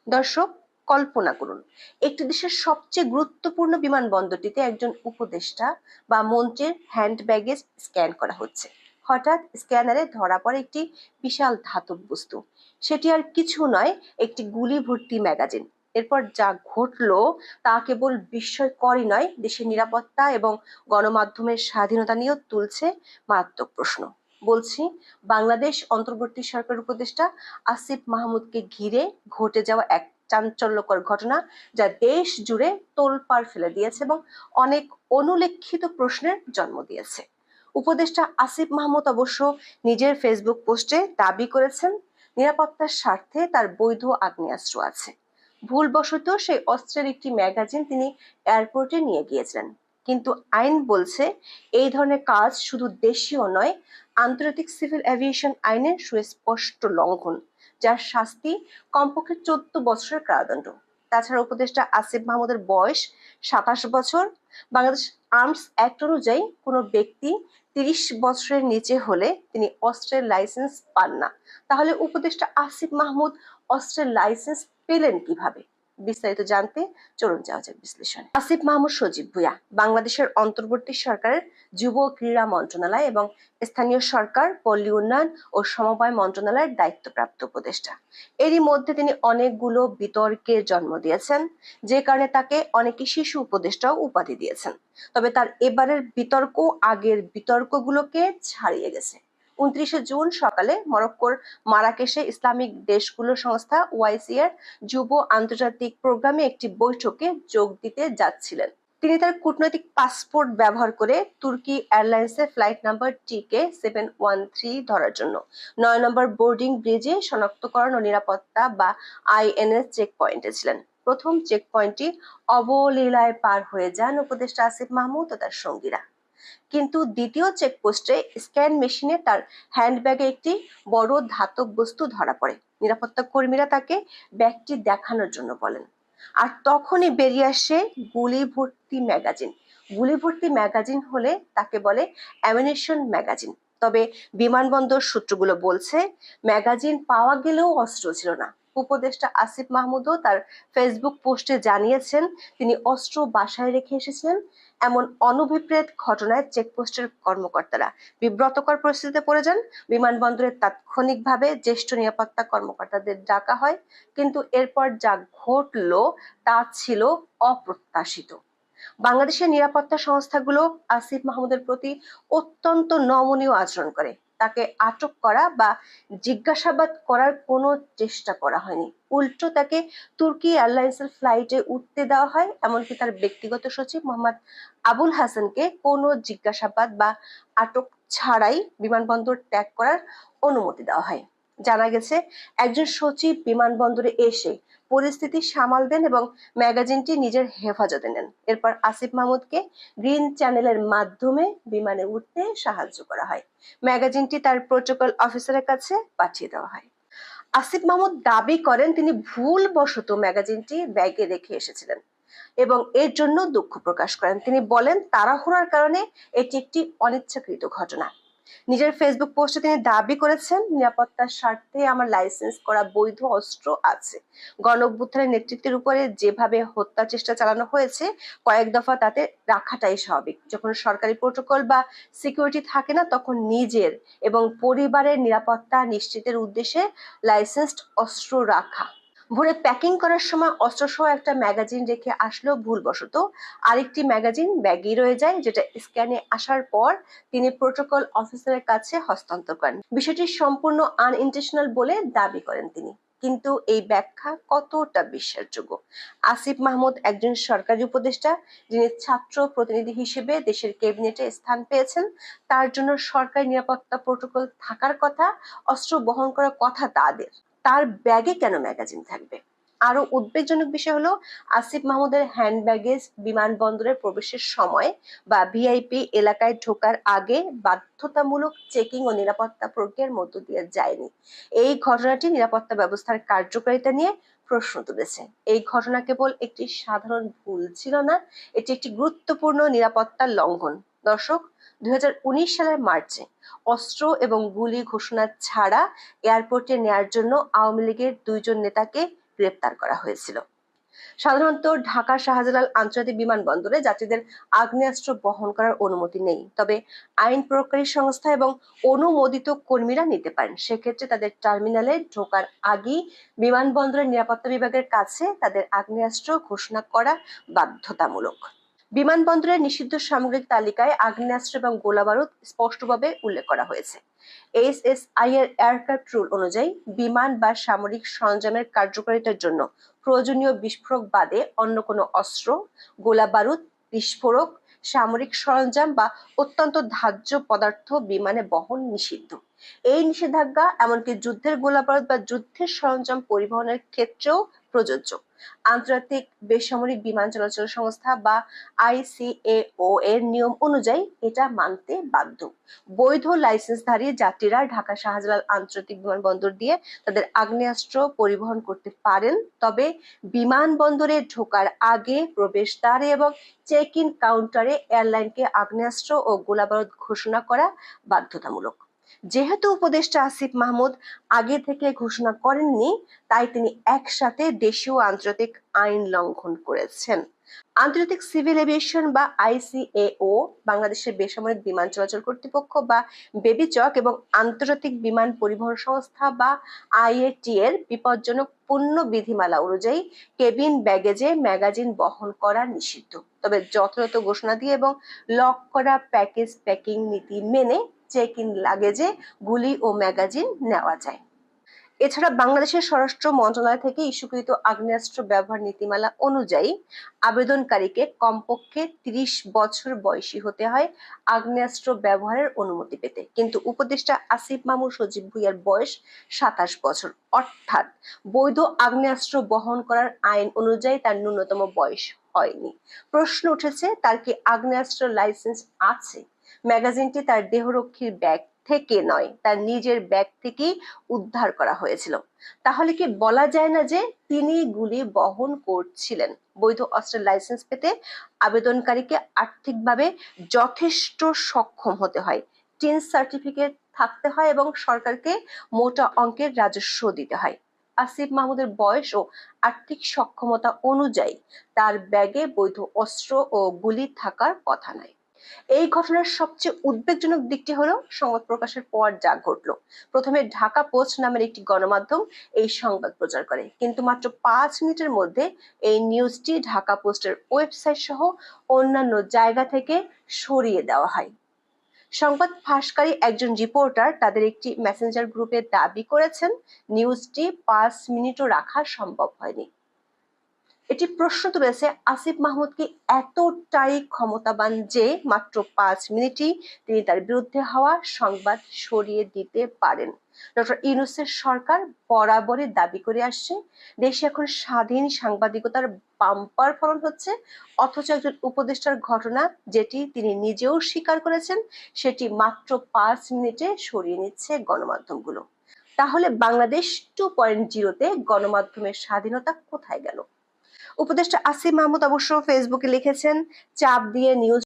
দর্শক, কল্পনা করুন, একটি দেশের সবচেয়ে গুরুত্বপূর্ণ বিমানবন্দরটিতে একজন উপদেষ্টা বা মন্ত্রীর হ্যান্ড ব্যাগেজ স্ক্যান করা হচ্ছে। হঠাৎ স্ক্যানারে ধরা পড়ে একটি বিশাল ধাতব বস্তু। সেটি আর কিছু নয়, একটি গুলি ভর্তি ম্যাগাজিন। এরপর যা ঘটলো তা কেবল বিস্ময়করই নয়, দেশের নিরাপত্তা এবং গণমাধ্যমের স্বাধীনতা নিয়েও তুলছে মারাত্মক প্রশ্ন। বলছি, বাংলাদেশ অন্তর্বর্তী সরকার উপদেষ্টা আসিফ মাহমুদকে ঘিরে ঘটে যাওয়া এক চাঞ্চল্যকর ঘটনা, যা দেশ জুড়ে তোলপাড় ফেলে দিয়েছে এবং অনেক অনুলেখিত প্রশ্নের জন্ম দিয়েছে। উপদেষ্টা আসিফ মাহমুদ অবশ্য নিজের ফেসবুক পোস্টে দাবি করেছেন, নিরাপত্তার স্বার্থে তার বৈধ আগ্নেয়াস্ত্র আছে। ভুলবশত সেই অস্ত্রের একটি ম্যাগাজিন তিনি এয়ারপোর্টে নিয়ে গিয়েছিলেন। কিন্তু আইন বলছে, এই ধরনের কাজ শুধু দেশীয় নয়, আন্তর্জাতিক সিভিল এভিয়েশন আইনের সুস্পষ্ট লঙ্ঘন, যার শাস্তি কমপক্ষে 14 বছরের কারাদণ্ড। তাছাড়া উপদেষ্টা আসিফ মাহমুদের বয়স 27 বছর। বাংলাদেশ আর্মস অ্যাক্ট অনুযায়ী কোনো ব্যক্তি 30 বছরের নিচে হলে তিনি অস্ত্রের লাইসেন্স পান না। তাহলে উপদেষ্টা আসিফ মাহমুদ অস্ত্রের লাইসেন্স পেলেন কিভাবে? বিস্তারিত জানতে চলুন যাওয়া যাক বিশ্লেষণে। আসিফ মাহমুদ সজীব ভুঁইয়া বাংলাদেশের অন্তর্বর্তী সরকারের যুব ক্রীড়া মন্ত্রণালয় এবং স্থানীয় সরকার, পল্লী উন্নয়ন ও সমবায় মন্ত্রণালয়ের দায়িত্বপ্রাপ্ত উপদেষ্টা। এরই মধ্যে তিনি অনেকগুলো বিতর্কের জন্ম দিয়েছেন, যে কারণে তাকে অনেকে শিশু উপদেষ্টাও উপাধি দিয়েছেন। তবে তার এবারের বিতর্ক আগের বিতর্কগুলোকে ছাড়িয়ে গেছে। 29শে জুন সকালে মরক্কোর মারাকেশে ইসলামিক দেশগুলোর সংস্থা ওআইসি এর যুব আন্তর্জাতিক প্রোগ্রামে একটি বৈঠকে যোগ দিতে যাচ্ছিলেন। তিনি তার কূটনৈতিক পাসপোর্ট ব্যবহার করে তুর্কি এয়ারলাইন্সের ফ্লাইট নাম্বার TK713 ধরার জন্য 9 নম্বর বোর্ডিং ব্রিজে শনাক্তকরণ ও নিরাপত্তা বা INS চেক পয়েন্টে ছিলেন। প্রথম চেক পয়েন্টটি অবলীলায় পার হয়ে যান উপদেষ্টা আসিফ মাহমুদ ও তার সঙ্গীরা। কিন্তু দ্বিতীয় চেকপোস্টে স্ক্যান মেশিনে তার হ্যান্ডব্যাগে একটি বড় ধাতব বস্তু ধরা পড়ে। নিরাপত্তা কর্মীরা তাকে ব্যাগটি দেখানোর জন্য বলেন, আর তখনই বেরিয়ে আসে গুলি ভর্তি ম্যাগাজিন। গুলি ভর্তি ম্যাগাজিন হলে তাকে বলে অ্যামিনিশন ম্যাগাজিন। তবে বিমানবন্দর সূত্রগুলো বলছে, ম্যাগাজিন পাওয়া গেলেও অস্ত্র ছিল না। উপদেষ্টা আসিফ মাহমুদও তার ফেসবুক পোস্টে জানিয়েছেন, তিনি অস্ত্র বাসায় রেখে এসেছিলেন। এমন অনভিপ্রেত ঘটনায় চেকপোস্টের কর্মকর্তারা বিব্রতকর পরিস্থিতিতে পড়ে যান। বিমানবন্দরে তাৎক্ষণিকভাবে জ্যেষ্ঠ নিরাপত্তা কর্মকর্তাদের ডাকা হয়, কিন্তু এরপর যা ঘটলো তা ছিল অপ্রত্যাশিত। বাংলাদেশের নিরাপত্তা সংস্থাগুলো আসিফ মাহমুদের প্রতি অত্যন্ত নমনীয় আচরণ করে। তাকে আটক করা বা জিজ্ঞাসাবাদ করার কোনো চেষ্টা করা হয়নি। উল্টো তাকে তুর্কি এয়ারলাইন্সের ফ্লাইটে উঠতে দেওয়া হয়। এমনকি তার ব্যক্তিগত সচিব মোহাম্মদ আবুল হাসানকে কোনো জিজ্ঞাসাবাদ বা আটক ছাড়াই বিমানবন্দর ত্যাগ করার অনুমতি দেওয়া হয়। জানা গেছে, একজন সচিব বিমানবন্দরে এসে পরিস্থিতি সামাল দেন এবং ম্যাগাজিনটি নিজের হেফাজতে নেন। এরপর আসিফ মাহমুদকে গ্রিন চ্যানেলের মাধ্যমে বিমানে উঠতে সাহায্য করা হয়। ম্যাগাজিনটি তার প্রোটোকল অফিসারের কাছে পাঠিয়ে দেওয়া হয়। আসিফ মাহমুদ দাবি করেন, তিনি ভুলবশত ম্যাগাজিনটি ব্যাগে রেখে এসেছিলেন এবং এর জন্য দুঃখ প্রকাশ করেন। তিনি বলেন, তাড়াহুড়ার কারণে এটি একটি অনিচ্ছাকৃত ঘটনা। নিজের ফেসবুক পোস্টে তিনি দাবি করেছেন, নিরাপত্তার স্বার্থে আমার লাইসেন্স করা বৈধ অস্ত্র আছে। গণঅভ্যুত্থানের নেতৃত্বের উপরে যেভাবে হত্যা চেষ্টা চালানো হয়েছে, কয়েক দফা তাতে রাখাটাই স্বাভাবিক। যখন সরকারি প্রোটোকল বা সিকিউরিটি থাকে না, তখন নিজের এবং পরিবারের নিরাপত্তা নিশ্চিতের উদ্দেশ্যে লাইসেন্সড অস্ত্র রাখা। ভোরে প্যাকিং করার সময় অস্ত্রসহ একটা ম্যাগাজিন রেখে আসলেও ভুলবশত আরেকটি ম্যাগাজিন ব্যাগেই রয়ে যায়, যেটা স্ক্যানে আসার পর তিনি প্রোটোকল অফিসারের কাছে হস্তান্তর করেন। বিষয়টি সম্পূর্ণ আনইনটেনশনাল বলে দাবি করেন তিনি। কিন্তু এই ব্যাখ্যা কতটা বিশ্বাসযোগ্য? আসিফ মাহমুদ একজন সরকারি উপদেষ্টা, যিনি ছাত্র প্রতিনিধি হিসেবে দেশের ক্যাবিনেটে স্থান পেয়েছেন। তার জন্য সরকারি নিরাপত্তা প্রোটোকল থাকার কথা, অস্ত্র বহন করার কথা তাদের। তার ব্যাগে কেন ম্যাগাজিন থাকবে? আরো উদ্বেগজনক বিষয় হলো, আসিফ মাহমুদের হ্যান্ড ব্যাগেজ বিমানবন্দরে প্রবেশের সময় বা ভিআইপি এলাকায় ঢোকার আগে বাধ্যতামূলক চেকিং ও নিরাপত্তা প্রক্রিয়ার মধ্য দিয়ে যায়নি। এই ঘটনাটি নিরাপত্তা ব্যবস্থার কার্যকারিতা নিয়ে প্রশ্ন তুলেছে। এই ঘটনা কেবল একটি সাধারণ ভুল ছিল না, এটি একটি গুরুত্বপূর্ণ নিরাপত্তা লঙ্ঘন। দর্শক, 2019 সালের মার্চে অস্ত্র এবং গুলি ঘোষণা ছাড়া এয়ারপোর্টে নেয়ার জন্য আওয়ামী লীগের 2 জন নেতাকে গ্রেপ্তার করা হয়েছিল। সাধারণত ঢাকা শাহজালাল আন্তর্জাতিক বিমানবন্দরে যাত্রীদের আগ্নেয়াস্ত্র বহন করার অনুমতি নেই, তবে আইন প্রয়োগকারী সংস্থা এবং অনুমোদিত কর্মীরা নিতে পারেন। সেক্ষেত্রে তাদের টার্মিনালে ঢোকার আগেই বিমানবন্দরের নিরাপত্তা বিভাগের কাছে তাদের আগ্নেয়াস্ত্র ঘোষণা করা বাধ্যতামূলক। বিমানবন্দরের নিষিদ্ধ সামগ্রিক তালিকায় আগ্নেয়াস্ত্র এবং গোলাবারুদ স্পষ্টভাবে উল্লেখ করা হয়েছে। এসএসআই এর এয়ারক্রাফট রুল অনুযায়ী বিমান বা সামরিক সরঞ্জামের কার্যকারিতার জন্য প্রয়োজনীয় বিস্ফোরক বাদে অন্য কোনো অস্ত্র, গোলাবারুদ, বিস্ফোরক, সামরিক সরঞ্জাম বা অত্যন্ত ধার্য পদার্থ বিমানে বহন নিষিদ্ধ। এই নিষেধাজ্ঞা এমনকি যুদ্ধের গোলাবারুদ বা যুদ্ধের সরঞ্জাম পরিবহনের ক্ষেত্রেও প্রযোজ্য। আন্তর্জাতিক বেসামরিক বিমান চলাচল সংস্থা বা আইসিএও এর নিয়ম অনুযায়ী এটা মানতে বাধ্য। বৈধ লাইসেন্সধারী যাত্রীরা ঢাকা শাহজালাল আন্তর্জাতিক বিমানবন্দর দিয়ে তাদের আগ্নেয়াস্ত্র পরিবহন করতে পারেন, তবে বিমানবন্দরে ঢোকার আগে প্রবেশদ্বারে এবং চেক ইন কাউন্টারে এয়ারলাইনকে আগ্নেয়াস্ত্র ও গোলাবারুদ ঘোষণা করা বাধ্যতামূলক। যেহেতু উপদেষ্টা আসিফ মাহমুদ আগে থেকে ঘোষণা করেননি, তাই তিনি একসাথে দেশীয় আন্তর্জাতিক আইন লঙ্ঘন করেছেন। আন্তর্জাতিক সিভিল এভিয়েশন বা আইসিএও, বাংলাদেশের বেসামরিক বিমান চলাচল কর্তৃপক্ষ বা বেবিচক এবং আন্তর্জাতিক বিমান পরিবহন সংস্থা বা আইএটি এর বিপজ্জনক পণ্য বিধিমালা অনুযায়ী কেবিন ব্যাগেজে ম্যাগাজিন বহন করা নিষিদ্ধ, তবে যথাযথ ঘোষণা দিয়ে এবং লক করা প্যাকেজ প্যাকিং নীতি মেনে চেক ইন লাগেজে গুলি ও ম্যাগাজিন নেওয়া যায়। এছাড়া বাংলাদেশের স্বরাষ্ট্র মন্ত্রণালয় থেকে ইস্যুকৃত আগ্নেয়াস্ত্র ব্যবহার নীতিমালা অনুযায়ী আবেদনকারীকে কমপক্ষে ৩০ বছর বয়সী হতে হয় আগ্নেয়াস্ত্র ব্যবহারের অনুমতি পেতে, কিন্তু উপদেষ্টা আসিফ মাহমুদ সজীব ভুঁইয়ার বয়স ২৭ বছর, অর্থাৎ বৈধ আগ্নেয়াস্ত্র বহন করার আইন অনুযায়ী তার ন্যূনতম বয়স হয়নি। প্রশ্ন উঠেছে, তার কি আগ্নেয়াস্ত্র লাইসেন্স আছে? ম্যাগাজিনটি তার দেহরক্ষীর ব্যাগ থেকে নয়, তার নিজের ব্যাগ থেকেই উদ্ধার করা হয়েছিল। তাহলে কি বলা যায় না যে তিনি গুলি বহন করছিলেন? বৈধ অস্ত্রের লাইসেন্স পেতে আবেদনকারীকে আর্থিকভাবে যথেষ্ট সক্ষম হতে হয়, টিন সার্টিফিকেট থাকতে হয় এবং সরকারকে মোটা অঙ্কের রাজস্ব দিতে হয়। আসিফ মাহমুদের বয়স ও আর্থিক সক্ষমতা অনুযায়ী তার ব্যাগে বৈধ অস্ত্র ও গুলি থাকার কথা নয়। এই ঘটনার সবচেয়ে উদ্বেগজনক দিকটি হলো সংবাদ প্রকাশের পর যা ঘটলো। প্রথমে ঢাকা পোস্ট নামের একটি গণমাধ্যম এই সংবাদ প্রচার করে, কিন্তু মাত্র ৫ মিনিটের মধ্যে এই নিউজটি ঢাকা পোস্টের ওয়েবসাইট সহ অন্যান্য জায়গা থেকে সরিয়ে দেওয়া হয়। সংবাদ ফাঁসকারী একজন রিপোর্টার তাদের একটি মেসেঞ্জার গ্রুপে দাবি করেছেন নিউজটি ৫ মিনিটও রাখা সম্ভব হয়নি। এটি প্রশ্ন তুলেছে, আসিফ মাহমুদ কি এতটাই ক্ষমতাবান যে মাত্র ৫ মিনিটই তিনি তার বিরুদ্ধে হওয়া সংবাদ সরিয়ে দিতে পারেন? ডক্টর ইউনূসের সরকার বরাবরই দাবি করে আসছে দেশে এখন স্বাধীন সাংবাদিকতার বাম্পার ফলন হচ্ছে, অথচ একজন উপদেষ্টার ঘটনা যেটি তিনি নিজেও স্বীকার করেছেন সেটি মাত্র ৫ মিনিটে সরিয়ে নিচ্ছে গণমাধ্যমগুলো। তাহলে বাংলাদেশ 2.0-তে গণমাধ্যমের স্বাধীনতা কোথায় গেল? উপদেষ্টা আসিফ মাহমুদ অবশ্য ফেসবুকে লিখেছেন, চাপ দিয়ে নিউজ